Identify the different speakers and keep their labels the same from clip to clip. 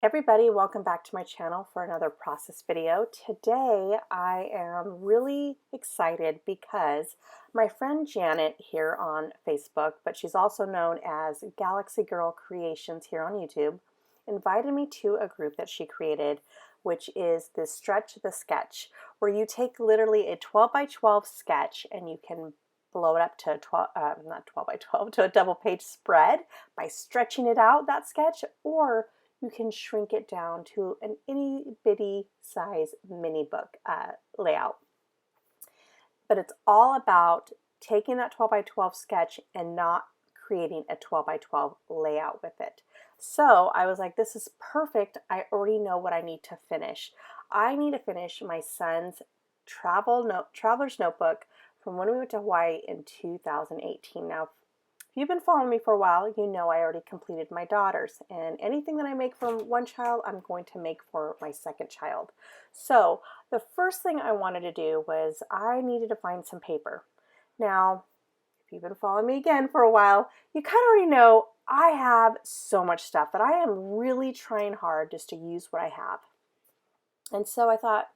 Speaker 1: Everybody, welcome back to my channel for another process video. Today I am really excited because my friend Janet here on Facebook, but she's also known as Galaxy Girl Creations here on YouTube, invited me to a group that she created, which is the Stretch the Sketch, where you take literally a 12 by 12 sketch and you can blow it up to a 12, not 12 by 12, to a double page spread by stretching it out, that sketch, or you can shrink it down to an itty bitty size mini book layout. But it's all about taking that 12 by 12 sketch and not creating a 12 by 12 layout with it. So I was like, this is perfect. I already know what I need to finish. I need to finish my son's traveler's notebook from when we went to Hawaii in 2018. Now, if you've been following me for a while, you know I already completed my daughter's, and anything that I make from one child, I'm going to make for my second child. So the first thing I wanted to do was I needed to find some paper. Now, if you've been following me again for a while, you kind of already know I have so much stuff that I am really trying hard just to use what I have. And so I thought,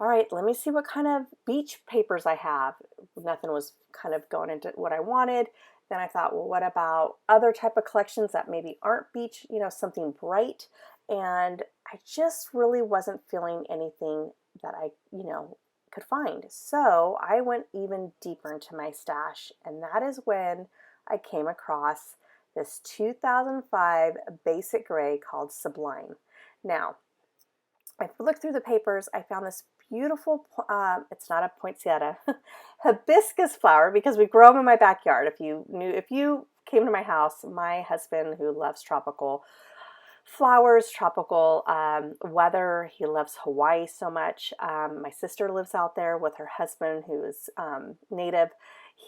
Speaker 1: all right, let me see what kind of beach papers I have. Nothing was kind of going into what I wanted. Then I thought, well, what about other type of collections that maybe aren't beach, something bright? And I just really wasn't feeling anything that I, could find. So I went even deeper into my stash, and that is when I came across this 2005 basic gray called Sublime. Now, I looked through the papers, I found this beautiful, it's not a poinsettia, hibiscus flower, because we grow them in my backyard. If you came to my house, my husband, who loves tropical flowers, tropical weather, he loves Hawaii so much. My sister lives out there with her husband, who is native.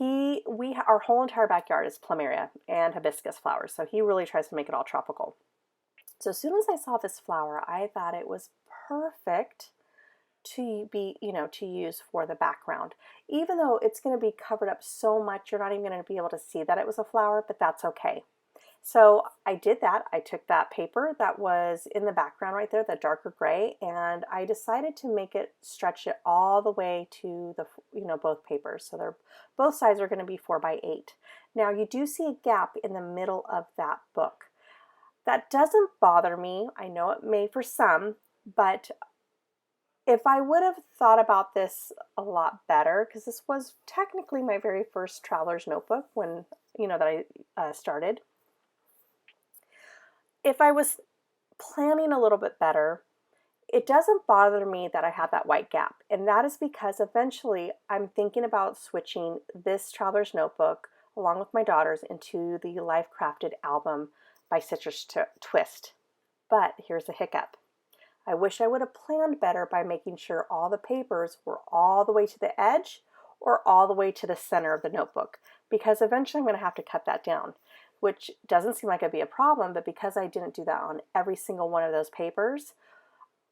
Speaker 1: Our whole entire backyard is plumeria and hibiscus flowers, so he really tries to make it all tropical. So as soon as I saw this flower, I thought it was perfect to be, to use for the background. Even though it's going to be covered up so much, you're not even going to be able to see that it was a flower, but that's okay. So I did that. I took that paper that was in the background right there, the darker gray, and I decided to stretch it all the way to the, both papers. So both sides are going to be 4 by 8. Now you do see a gap in the middle of that book. That doesn't bother me. I know it may for some, but if I would have thought about this a lot better, because this was technically my very first traveler's notebook when, that I started. If I was planning a little bit better, it doesn't bother me that I have that white gap. And that is because eventually I'm thinking about switching this traveler's notebook along with my daughter's into the Life Crafted album by Citrus Twist. But here's a hiccup. I wish I would have planned better by making sure all the papers were all the way to the edge or all the way to the center of the notebook, because eventually I'm going to have to cut that down, which doesn't seem like it'd be a problem, but because I didn't do that on every single one of those papers,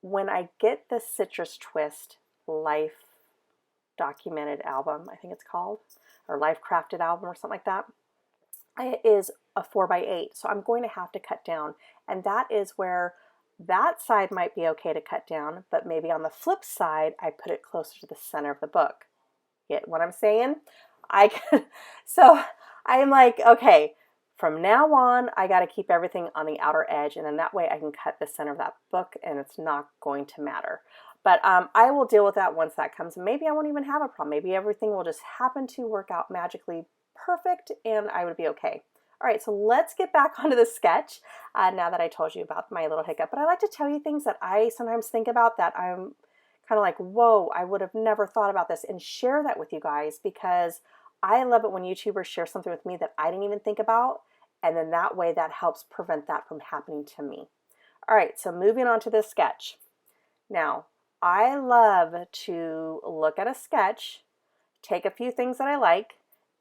Speaker 1: when I get the Citrus Twist Life Documented album, I think it's called, or Life Crafted album or something like that, it is a 4 by 8, so I'm going to have to cut down, and that is where that side might be okay to cut down, but maybe on the flip side, I put it closer to the center of the book. Get what I'm saying? So I'm like, okay, from now on, I got to keep everything on the outer edge, and then that way I can cut the center of that book, and it's not going to matter. But I will deal with that once that comes. Maybe I won't even have a problem. Maybe everything will just happen to work out magically perfect, and I would be okay. All right, so let's get back onto the sketch now that I told you about my little hiccup. But I like to tell you things that I sometimes think about that I'm kind of like, whoa, I would have never thought about this, and share that with you guys, because I love it when YouTubers share something with me that I didn't even think about, and then that way that helps prevent that from happening to me. All right, so moving on to this sketch. Now, I love to look at a sketch, take a few things that I like,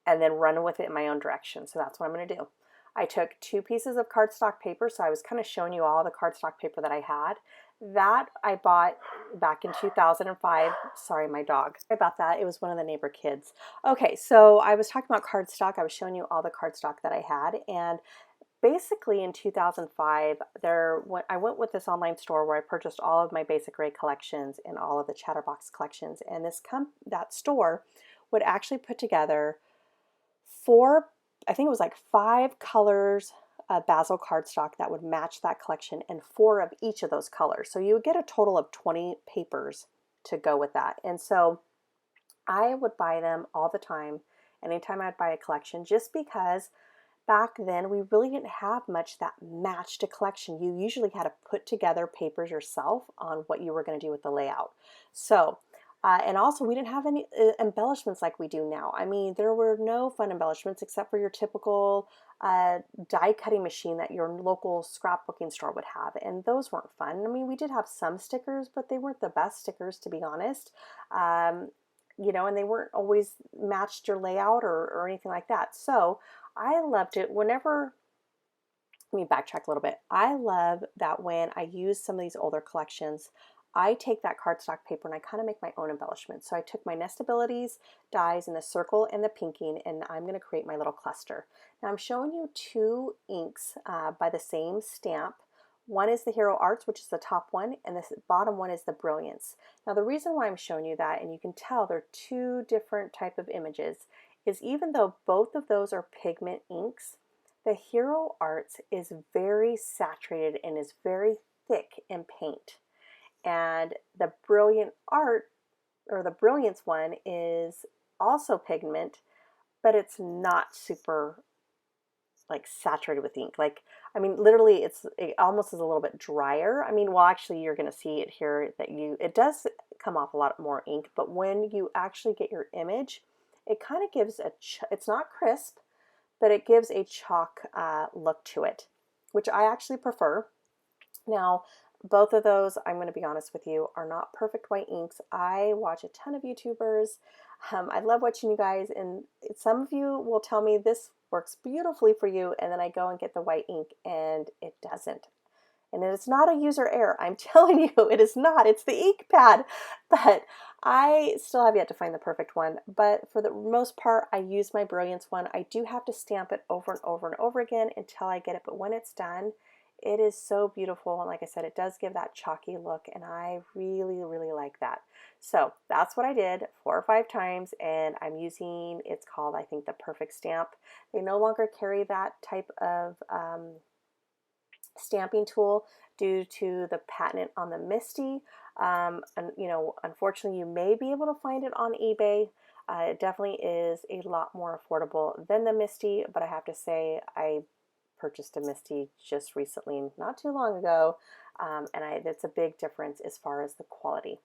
Speaker 1: and then run with it in my own direction. So that's what I'm going to do. I took 2 pieces of cardstock paper, so I was kind of showing you all the cardstock paper that I had. That I bought back in 2005. Sorry, my dog. Sorry about that. It was one of the neighbor kids. Okay, so I was talking about cardstock. I was showing you all the cardstock that I had, and basically in 2005, I went with this online store where I purchased all of my Basic Ray collections and all of the Chatterbox collections. And that store would actually put together four, I think it was like 5 colors of Bazzil cardstock that would match that collection, and 4 of each of those colors. So you would get a total of 20 papers to go with that. And so I would buy them all the time, anytime I'd buy a collection, just because back then we really didn't have much that matched a collection. You usually had to put together papers yourself on what you were going to do with the layout. So and also we didn't have any embellishments like we do now. I mean, there were no fun embellishments except for your typical die cutting machine that your local scrapbooking store would have, and those weren't fun. I mean, we did have some stickers, but they weren't the best stickers, to be honest. You know, and they weren't always matched your layout or anything like that. So I loved it whenever, let me backtrack a little bit. I love that when I use some of these older collections, I take that cardstock paper and I kind of make my own embellishments. So I took my Nestabilities dies in the circle and the pinking, and I'm going to create my little cluster. Now I'm showing you 2 inks by the same stamp. One is the Hero Arts, which is the top one, and the bottom one is the Brilliance. Now the reason why I'm showing you that, and you can tell they're 2 different type of images, is even though both of those are pigment inks, the Hero Arts is very saturated and is very thick in paint. And the Brilliant Art, or the Brilliance one, is also pigment, but it's not super like saturated with ink. Like, I mean, literally it almost is a little bit drier. I mean, well, actually you're going to see it here that it does come off a lot more ink, but when you actually get your image, it kind of gives it's not crisp, but it gives a chalk look to it, which I actually prefer. Now, both of those, I'm going to be honest with you, are not perfect white inks. I watch a ton of YouTubers. I love watching you guys, and some of you will tell me this works beautifully for you, and then I go and get the white ink and it doesn't. And it's not a user error. I'm telling you, it is not. It's the ink pad. But I still have yet to find the perfect one. But for the most part, I use my Brilliance one. I do have to stamp it over and over and over again until I get it. But when it's done, it is so beautiful. And like I said, it does give that chalky look. And I really, really like that. So that's what I did 4 or 5 times. And I'm using, it's called, I think, the Perfect Stamp. They no longer carry that type of stamping tool due to the patent on the Misty. And you know, unfortunately, you may be able to find it on eBay. It definitely is a lot more affordable than the Misty, but I have to say I purchased a Misty just recently, not too long ago, and it's a big difference as far as the quality.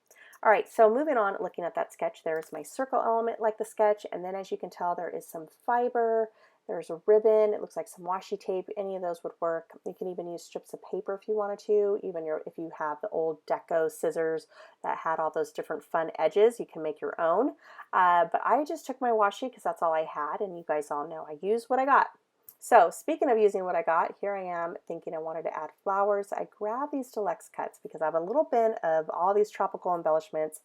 Speaker 1: All right, so moving on, looking at that sketch, there's my circle element like the sketch, and then as you can tell, there is some fiber. There's a ribbon, it looks like some washi tape, any of those would work. You can even use strips of paper if you wanted to, even if you have the old deco scissors that had all those different fun edges, you can make your own. But I just took my washi because that's all I had, and you guys all know I used what I got. So speaking of using what I got, here I am thinking I wanted to add flowers. I grabbed these deluxe cuts because I have a little bin of all these tropical embellishments.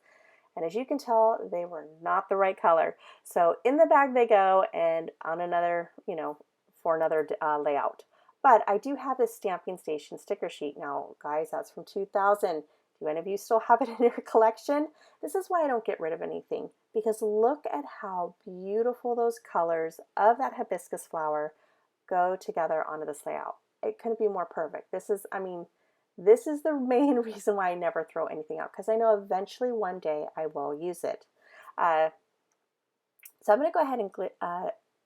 Speaker 1: And as you can tell, they were not the right color. So in the bag they go, and on another, you know, for another layout. But I do have this Stamping Station sticker sheet. Now, guys, that's from 2000. Do any of you still have it in your collection? This is why I don't get rid of anything, because look at how beautiful those colors of that hibiscus flower go together onto this layout. It couldn't be more perfect. This is, I mean, this is the main reason why I never throw anything out, because I know eventually one day I will use it. So I'm going to go ahead and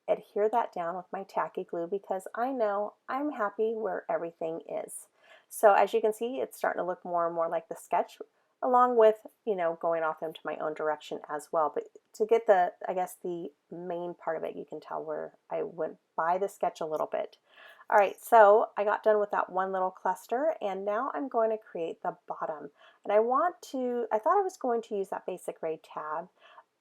Speaker 1: adhere that down with my tacky glue, because I know I'm happy where everything is. So as you can see, it's starting to look more and more like the sketch, along with, you know, going off into my own direction as well. But to get the, I guess, the main part of it, you can tell where I went by the sketch a little bit. All right, so I got done with that one little cluster, and now I'm going to create the bottom. And I thought I was going to use that Basic Ray tab,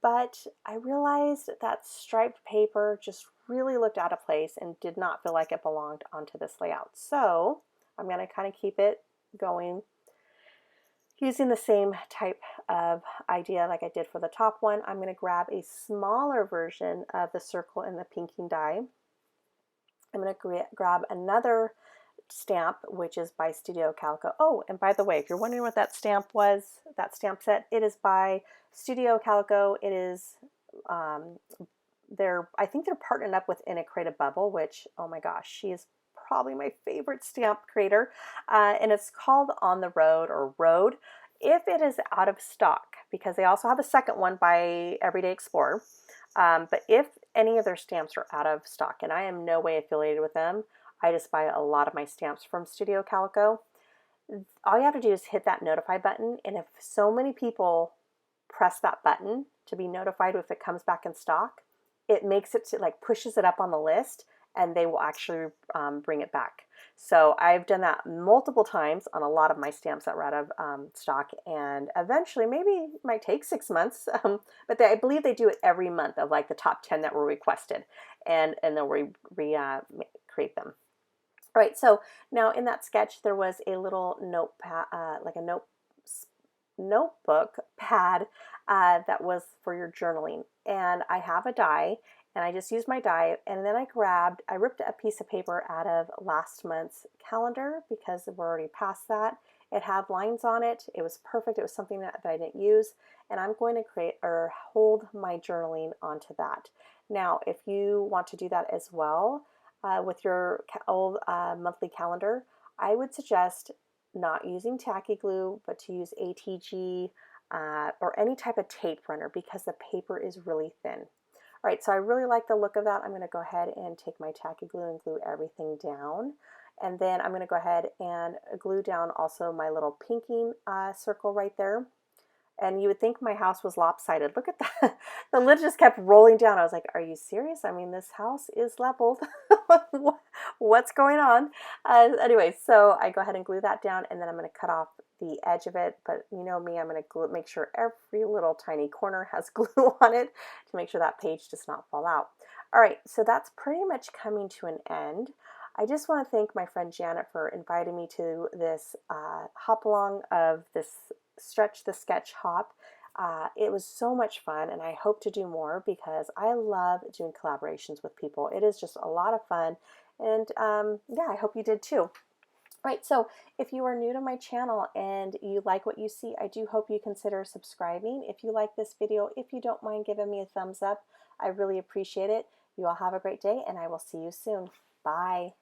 Speaker 1: but I realized that striped paper just really looked out of place and did not feel like it belonged onto this layout. So I'm going to kind of keep it going using the same type of idea like I did for the top one. I'm going to grab a smaller version of the circle and the pinking die. I'm going to grab another stamp, which is by Studio Calico. Oh, and by the way, if you're wondering what that stamp was, that stamp set, it is by Studio Calico. It is, I think they're partnered up with In a Creative Bubble, which, oh my gosh, she is probably my favorite stamp creator. And it's called On the Road or Road. If it is out of stock, because they also have a second one by Everyday Explorer, but if any of their stamps are out of stock, and I am no way affiliated with them, I just buy a lot of my stamps from Studio Calico. All you have to do is hit that notify button, and if so many people press that button to be notified if it comes back in stock, it makes it to, like, pushes it up on the list, and they will actually bring it back. So I've done that multiple times on a lot of my stamps that were out of stock, and eventually, maybe it might take 6 months, but I believe they do it every month of like the top 10 that were requested, and they'll create them. All right, so now in that sketch, there was a little notepad, like a notebook pad that was for your journaling. And I have a die, and I just used my die, and then I ripped a piece of paper out of last month's calendar because we're already past that. It had lines on it. It was perfect. It was something that I didn't use, and I'm going to create or hold my journaling onto that. Now, if you want to do that as well, with your old monthly calendar, I would suggest not using tacky glue, but to use ATG or any type of tape runner because the paper is really thin. All right, so I really like the look of that. I'm going to go ahead and take my tacky glue and glue everything down. And then I'm going to go ahead and glue down also my little pinking circle right there. And you would think my house was lopsided. Look at that. The lid just kept rolling down. I was like, are you serious? I mean, this house is leveled. What's going on? Anyway, so I go ahead and glue that down, and then I'm going to cut off the edge of it. But you know me, I'm going to make sure every little tiny corner has glue on it to make sure that page does not fall out. All right, so that's pretty much coming to an end. I just want to thank my friend Janet for inviting me to this hop along of this Stretch the Sketch hop. It was so much fun, and I hope to do more because I love doing collaborations with people. It is just a lot of fun, and yeah, I hope you did too. Right, so if you are new to my channel and you like what you see, I do hope you consider subscribing. If you like this video, if you don't mind giving me a thumbs up, I really appreciate it. You all have a great day, and I will see you soon. Bye.